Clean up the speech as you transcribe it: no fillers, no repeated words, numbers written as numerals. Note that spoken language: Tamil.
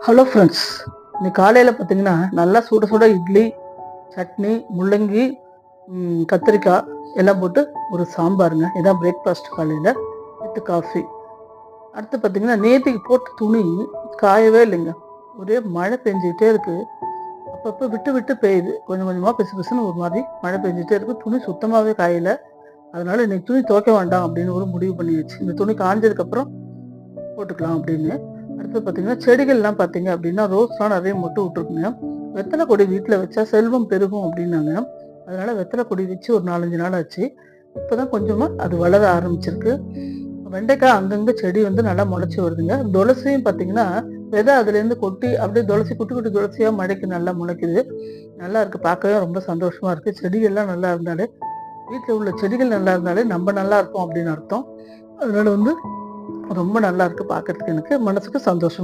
ஹலோ ஃப்ரெண்ட்ஸ், இன்னைக்கு காலையில் பார்த்தீங்கன்னா நல்லா சுட சுட இட்லி, சட்னி, முள்ளங்கி, கத்திரிக்காய் எல்லாம் போட்டு ஒரு சாம்பாருங்க. இதான் பிரேக்ஃபாஸ்ட் காலையில் வித் காஃபி. அடுத்து பார்த்தீங்கன்னா நேற்றுக்கு போட்ட துணி காயவே இல்லைங்க. ஒரே மழை பெஞ்சிக்கிட்டே இருக்குது. அப்பப்போ விட்டு விட்டு பெய்யுது. கொஞ்சம் கொஞ்சமாக பிசு பிசுன்னு ஒரு மாதிரி மழை பெஞ்சிட்டே இருக்குது. துணி சுத்தமாகவே காயலை. அதனால இன்னைக்கு துணி துவைக்க வேண்டாம் அப்படின்னு ஒரு முடிவு பண்ணிடுச்சு. இந்த துணி காஞ்சதுக்கப்புறம் போட்டுக்கலாம் அப்படின்னு. அடுத்து பார்த்தீங்கன்னா செடிகள்லாம் பார்த்தீங்க அப்படின்னா ரோஸ்லாம் நிறைய மொட்டு விட்டுருக்குங்க. வெத்தலை கொடி வீட்டில் வச்சா செல்வம் பெருகும் அப்படின்னாங்க. அதனால வெத்தலை கொடி வச்சு ஒரு 4-5 நாள் ஆச்சு. இப்போதான் கொஞ்சமாக அது வளர ஆரம்பிச்சிருக்கு. வெண்டைக்காய் அங்கங்கே செடி வந்து நல்லா முளைச்சி வருதுங்க. துளசியும் பார்த்தீங்கன்னா விதை அதுலேருந்து கொட்டி அப்படியே துளசி குட்டி குட்டி துளசியாக மழைக்கு நல்லா முளைக்குது. நல்லா இருக்கு, பார்க்கவே ரொம்ப சந்தோஷமா இருக்கு. செடிகள்லாம் நல்லா இருந்தாலே, வீட்டில் உள்ள செடிகள் நல்லா இருந்தாலே நம்ம நல்லா இருப்போம் அப்படின்னு அர்த்தம். அதனால வந்து ரொம்ப நல்லா இருக்கு பார்க்கறதுக்கு. எனக்கு மனசுக்கு சந்தோஷமா